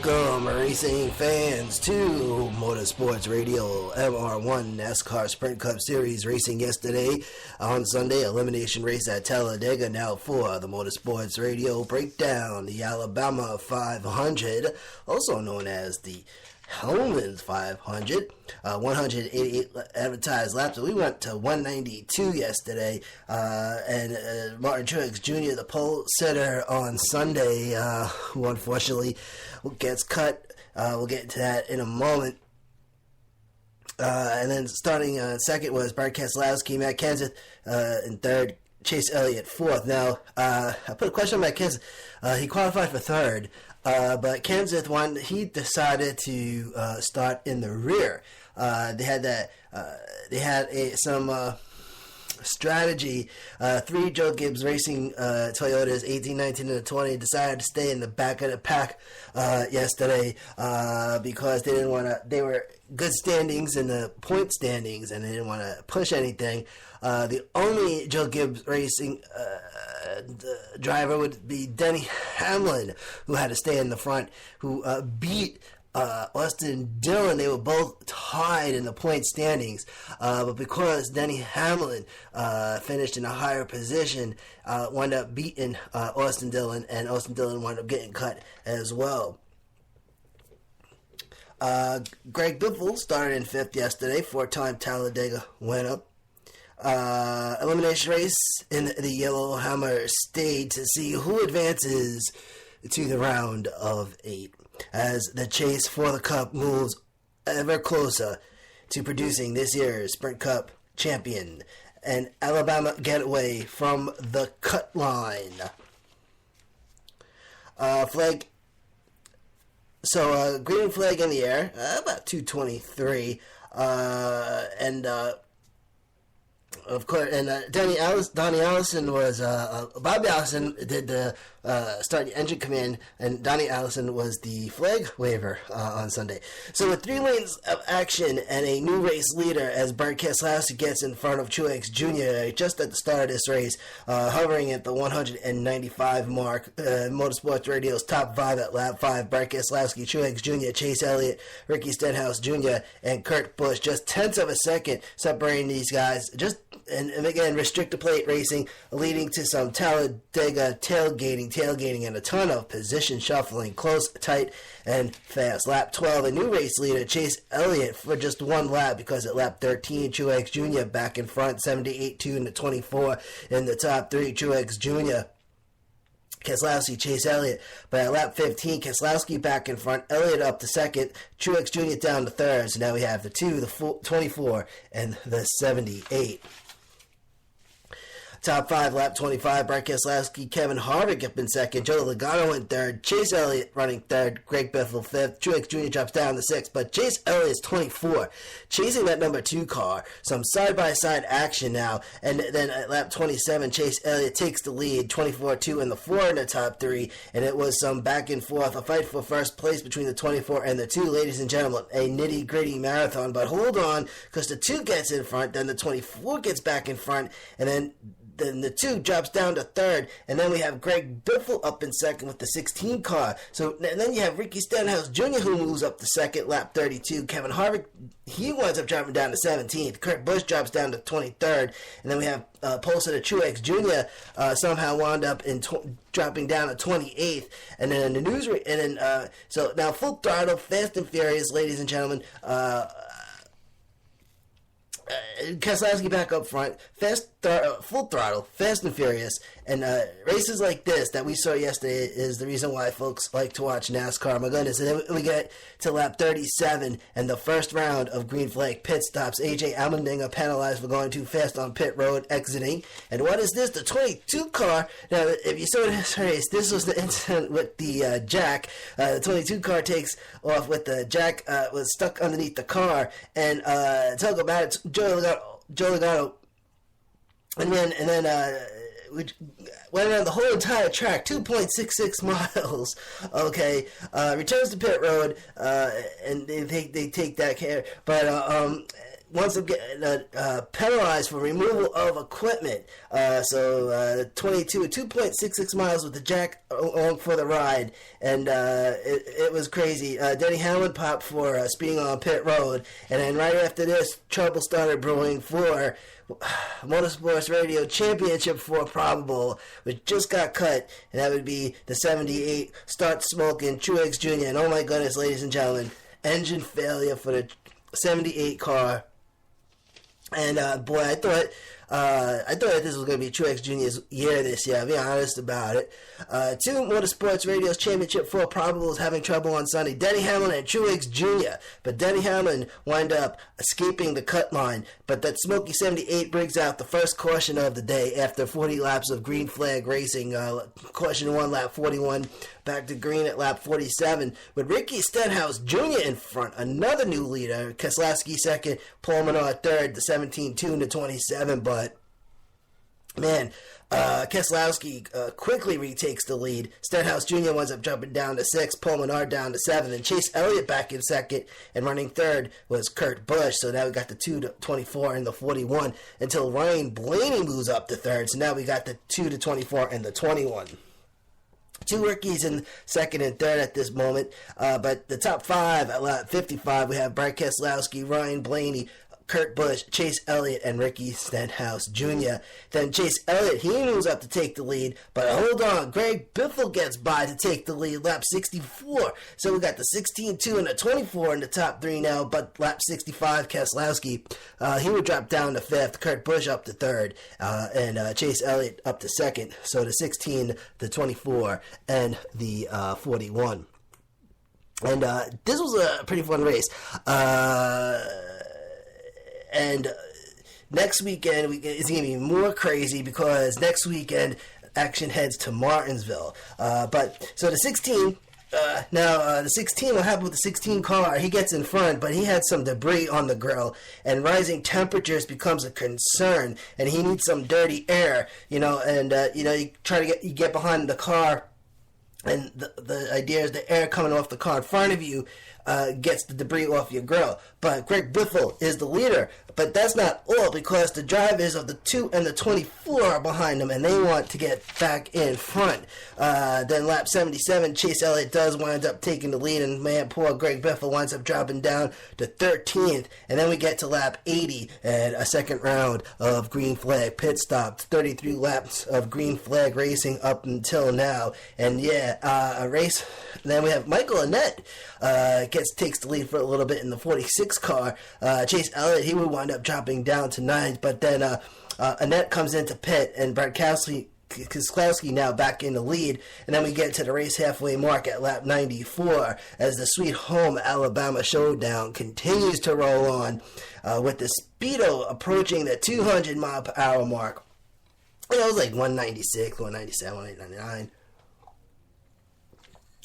Welcome, racing fans, to Motorsports Radio MR1 NSCS Sprint Cup Series racing yesterday on Sunday. Elimination race at Talladega now for the Motorsports Radio Breakdown, the Alabama 500, also known as the Hellman's 500, 188 advertised laps. We went to 192 yesterday, and Martin Truex Jr., the pole sitter on Sunday, who unfortunately gets cut. We'll get into that in a moment. And then starting second was Bart Keselowski, Matt Kenseth in third, Chase Elliott fourth. Now, I put a question on Matt Kenseth. He qualified for third. But Kenseth he decided to start in the rear. They had some strategy. Three Joe Gibbs Racing Toyotas, 18, 19, and 20, decided to stay in the back of the pack yesterday because they didn't want to. They were good standings in the point standings, and they didn't want to push anything. The only Joe Gibbs Racing driver would be Denny Hamlin, who had to stay in the front, who beat Austin Dillon. They were both tied in the point standings, but because Denny Hamlin finished in a higher position, wound up beating Austin Dillon, and Austin Dillon wound up getting cut as well. Greg Biffle started in fifth yesterday, four-time Talladega winner. Elimination race in the Yellowhammer State to see who advances to the round of 8 as the chase for the Cup moves ever closer to producing this year's Sprint Cup champion. An Alabama getaway from the cut line. Flag. So green flag in the air, about 2:23, and of course, and Donnie Allison was Bobby Allison did the start the engine command, and Donnie Allison was the flag waver on Sunday. So with 3 lanes of action and a new race leader as Bart Keselowski gets in front of Truex Jr. just at the start of this race, hovering at the 195 mark. Motorsports Radio's top 5 at lap 5: Bart Keselowski, Truex Jr., Chase Elliott, Ricky Stenhouse Jr., and Kurt Busch. Just tenths of a second separating these guys. And again, restrictor plate racing leading to some Talladega tailgating, and a ton of position shuffling, close, tight, and fast. Lap 12, a new race leader, Chase Elliott, for just one lap, because at lap 13, Truex Jr. back in front, 78-2 in the 24 in the top 3, Truex Jr., Keselowski, Chase Elliott. But at lap 15, Keselowski back in front, Elliott up to second, Truex Jr. down to third. So now we have the 2, the 24, and the 78. Top 5, lap 25, Bart Keselowski, Kevin Harvick up in second, Joe Logano in third, Chase Elliott running third, Greg Biffle fifth, Truex Jr. drops down to sixth, but Chase Elliott is 24, chasing that number 2 car. Some side-by-side action now, and then at lap 27, Chase Elliott takes the lead, 24-2 in the 4 in the top 3, and it was some back and forth, a fight for first place between the 24 and the 2, ladies and gentlemen, a nitty-gritty marathon. But hold on, because the 2 gets in front, then the 24 gets back in front, and then the 2 drops down to third, and then we have Greg Biffle up in second with the 16 car. So and then you have Ricky Stenhouse Jr., who moves up to second, lap 32. Kevin Harvick, he winds up dropping down to 17th. Kurt Busch drops down to 23rd, and then we have pole sitter Truex Jr. Somehow wound up in dropping down to 28th, and then in the news, so now full throttle, fast and furious, ladies and gentlemen. Keselowski back up front, full throttle, fast and furious, and races like this that we saw yesterday is the reason why folks like to watch NASCAR. My goodness. And then we get to lap 37 and the first round of green flag pit stops. AJ Allmendinger penalized for going too fast on pit road, exiting. And what is this? The 22 car. Now, if you saw this race, this was the incident with the jack. The 22 car takes off with the jack was stuck underneath the car, and talk about it, Joe Logano, and then we went around the whole entire track, 2.66 miles. Okay, returns to pit road, and they take that care. But winds up getting penalized for removal of equipment. So 2.66 miles with the jack on for the ride, and it was crazy. Denny Hamlin popped for speeding on pit road, and then right after this, trouble started brewing for Motorsports Radio Championship for Probable, which just got cut, and that would be the 78 Start Smoking Truex Jr. And oh my goodness, ladies and gentlemen, engine failure for the 78 car. And boy, I thought this was going to be Truex Jr.'s year this year. I'll be honest about it. Two Motorsports Radio's Championship for Probable is having trouble on Sunday. Denny Hamlin and Truex Jr. But Denny Hamlin wound up escaping the cut line. But that Smoky 78 brings out the first caution of the day after 40 laps of green flag racing. Caution 1, lap 41. Back to green at lap 47 with Ricky Stenhouse Jr. in front. Another new leader. Keselowski second, Paul Menard third, the 17-2 to 27. But, man, Keselowski quickly retakes the lead. Stenhouse Jr. winds up jumping down to 6, Paul Menard down to 7, and Chase Elliott back in second, and running third was Kurt Busch. So now we got the 2 to 24 and the 41 until Ryan Blaney moves up to third. So now we got the 2 to 24 and the 21. Two rookies in second and third at this moment, but the top 5 at lap 55, we have Brad Keselowski, Ryan Blaney, Kurt Busch, Chase Elliott, and Ricky Stenhouse Jr. Then Chase Elliott, he moves up to take the lead, but hold on, Greg Biffle gets by to take the lead, lap 64. So we got the 16-2 and the 24 in the top 3 now, but lap 65, Keselowski, he would drop down to 5th, Kurt Busch up to 3rd, and Chase Elliott up to 2nd. So the 16, the 24, and the 41. And this was a pretty fun race. And next weekend it's going to be more crazy because next weekend action heads to Martinsville. But so the 16, the 16, what happened with the 16 car? He gets in front, but he had some debris on the grill, and rising temperatures becomes a concern, and he needs some dirty air, and you try to get behind the car. And the idea is the air coming off the car in front of you gets the debris off your grill. But Greg Biffle is the leader. But that's not all, because the drivers of the 2 and the 24 are behind them, and they want to get back in front. Then lap 77, Chase Elliott does wind up taking the lead, and man, poor Greg Biffle winds up dropping down to 13th. And then we get to lap 80 and a second round of green flag pit stops. 33 laps of green flag racing up until now. And yeah, a race. Then we have Michael Annett takes the lead for a little bit in the 46 car. Chase Elliott, he would wind up dropping down to 9th, but then Annett comes into pit, and Brad Keselowski now back in the lead. And then we get to the race halfway mark at lap 94 as the Sweet Home Alabama Showdown continues to roll on with the Speedo approaching the 200 mile per hour mark. It was like 196, 197, 199.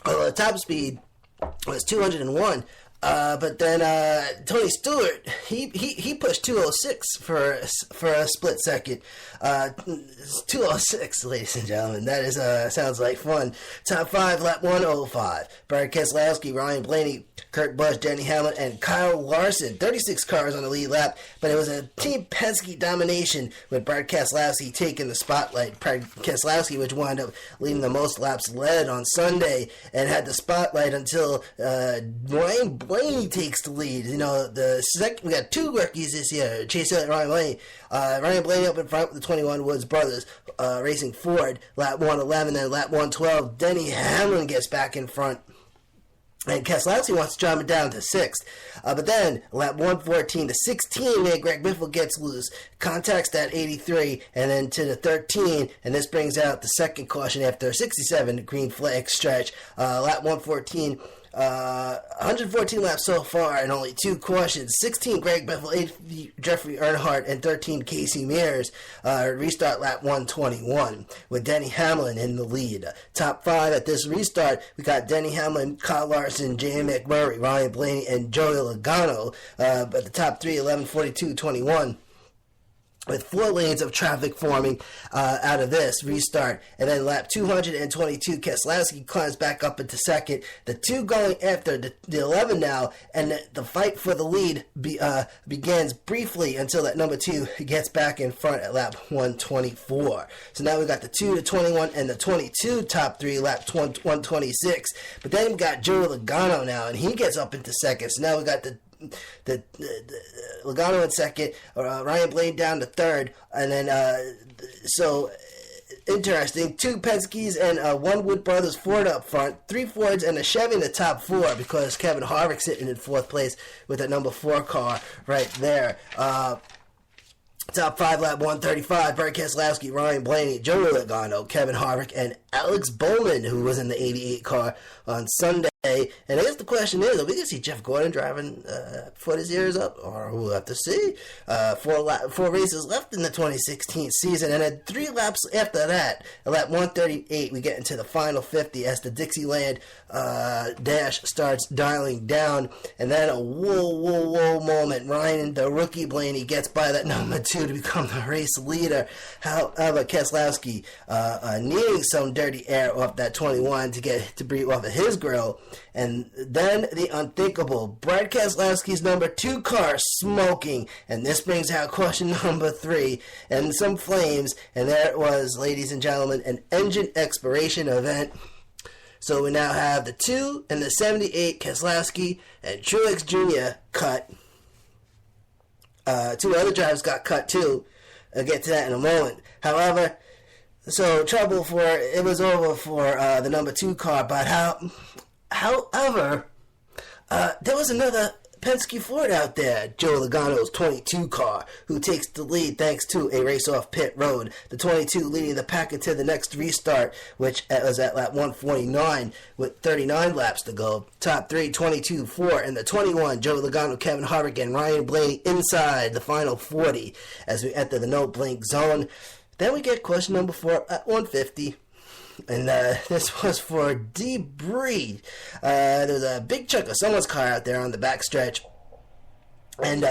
The top speed was 201. But then Tony Stewart, he pushed 206 for a split second. 206, ladies and gentlemen. That is sounds like fun. Top 5, lap 105. Brad Keselowski, Ryan Blaney, Kurt Busch, Denny Hamlin, and Kyle Larson. 36 cars on the lead lap, but it was a Team Penske domination with Brad Keselowski taking the spotlight. Brad Keselowski, which wound up leading the most laps led on Sunday, and had the spotlight until Ryan Blaney takes the lead. We got 2 rookies this year, Chase Elliott and Ryan Blaney. Ryan Blaney up in front with the 21 Woods brothers racing Ford, lap 111. Then lap 112, Denny Hamlin gets back in front, and Keselowski wants to drop it down to 6th. But then, lap 114 to 16, Greg Biffle gets loose. Contacts at 83, and then to the 13, and this brings out the second caution after 67 green flag stretch. Lap 114, 114 laps so far and only 2 cautions. 16 Greg Biffle, 8 Jeffrey Earnhardt, and 13 Casey Mears. Restart lap 121 with Denny Hamlin in the lead. Top 5 at this restart, we got Denny Hamlin, Kyle Larson, J.M. McMurray, Ryan Blaney, and Joey Logano. But the top 3, 11, 42, 21. with 4 lanes of traffic forming out of this restart. And then lap 222, Keselowski climbs back up into second. The 2 going after the 11 now, and the fight for the lead begins briefly until that number 2 gets back in front at lap 124. So now we got the 2, the 21, and the 22 top 3, lap 126. But then we got Joey Logano now, and he gets up into second. So now we got the Logano in second, Ryan Blaney down to third, and then so interesting. 2 Penske's and 1 Wood Brothers Ford up front, 3 Fords and a Chevy in the top 4 because Kevin Harvick's sitting in 4th place with a number 4 car right there. Top 5, lap 135, Bert Keselowski, Ryan Blaney, Joey Logano, Kevin Harvick, and Alex Bowman, who was in the 88 car on Sunday. And I guess the question is, are we going to see Jeff Gordon driving before his year is up? Or we'll have to see. 4 races left in the 2016 season. And then 3 laps after that, at lap 138, we get into the final 50 as the Dixieland dash starts dialing down. And then a whoa moment. Ryan, the rookie Blaney, gets by that number 2 to become the race leader. However, Keselowski needing some dirty air off that 21 to get debris off of his grill. And then the unthinkable. Brad Keselowski's number 2 car smoking. And this brings out question number 3 and some flames. And there it was, ladies and gentlemen, an engine expiration event. So we now have the 2 and the 78 Keselowski and Truex Jr. cut. 2 other drivers got cut too. I'll get to that in a moment. However, so it was over for the number 2 car, but however, there was another Penske Ford out there, Joe Logano's 22 car, who takes the lead thanks to a race off pit road. The 22 leading the pack into the next restart, which was at lap 149 with 39 laps to go. Top 3, 22, 4, and the 21, Joe Logano, Kevin Harvick, and Ryan Blaney inside the final 40 as we enter the no blink zone. Then we get question number 4 at 150. And this was for debris. There was a big chunk of someone's car out there on the backstretch. And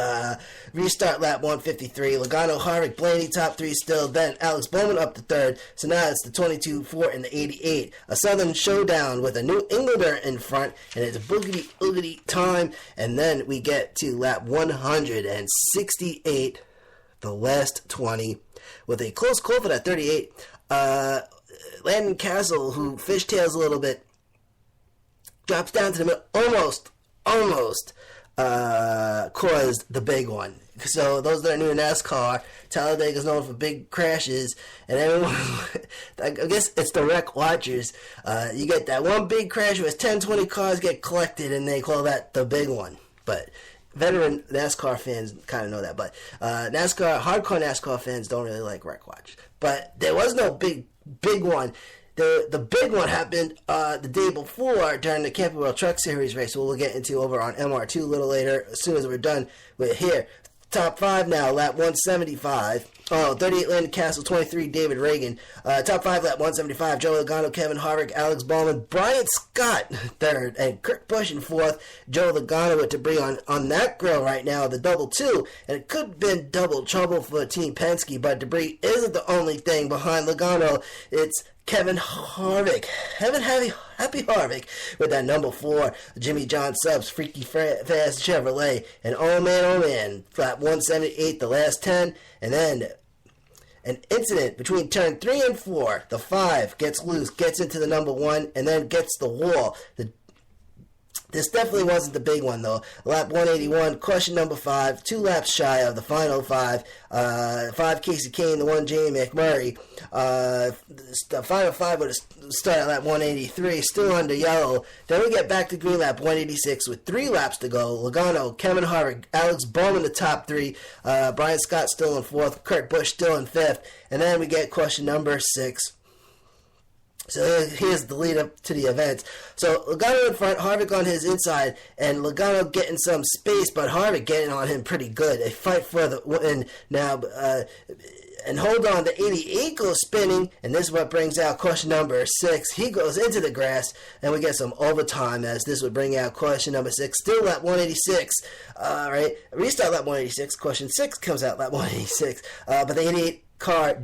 restart lap 153. Logano, Harvick, Blaney, top 3 still. Then Alex Bowman up to 3rd. So now it's the 22, 4, and the 88. A Southern showdown with a New Englander in front. And it's a boogity time. And then we get to lap 168, the last 20, with a close call for that 38. Landon Castle, who fishtails a little bit, drops down to the middle, almost caused the big one. So those that are new to NASCAR, Talladega is known for big crashes, and everyone, I guess it's the wreck watchers. You get that one big crash where 10, 20 cars get collected, and they call that the big one. But veteran NASCAR fans kind of know that, but hardcore NASCAR fans don't really like wreck watch. But there was no big one. The big one happened the day before during the Camping World Truck Series race, we'll get into over on MR2 a little later, as soon as we're done with here. Top 5 now, lap 175. 38 Landon Castle, 23 David Reagan. Top 5 lap 175, Joe Logano, Kevin Harvick, Alex Bowman, Brian Scott 3rd, and Kurt Busch in 4th. Joe Logano with debris on that grill right now, the double 2. And it could have been double trouble for Team Penske, but debris isn't the only thing behind Logano. It's Kevin Harvick, Happy Harvick, with that number 4, Jimmy John Subs, Freaky Fast Chevrolet, and oh man, lap 178, the last 10, and then an incident between turn 3 and 4, the 5 gets loose, gets into the number 1, and then gets the wall. This definitely wasn't the big one, though. Lap 181, caution number 5, 2 laps shy of the final 5. 5 Casey Kane, the 1 Jamie McMurray. The final 5 would have started at lap 183, still under yellow. Then we get back to green, lap 186 with 3 laps to go. Logano, Kevin Harvick, Alex Bowman the top 3. Brian Scott still in 4th. Kurt Busch still in 5th. And then we get caution number 6. So here's the lead up to the event. So Logano in front, Harvick on his inside, and Logano getting some space, but Harvick getting on him pretty good. A fight for the win now. And hold on, the 88 goes spinning, and this is what brings out question number 6. He goes into the grass, and we get some overtime as this would bring out question number 6. Still lap 186. Right, restart lap 186. Question 6 comes out lap 186. But the 88 car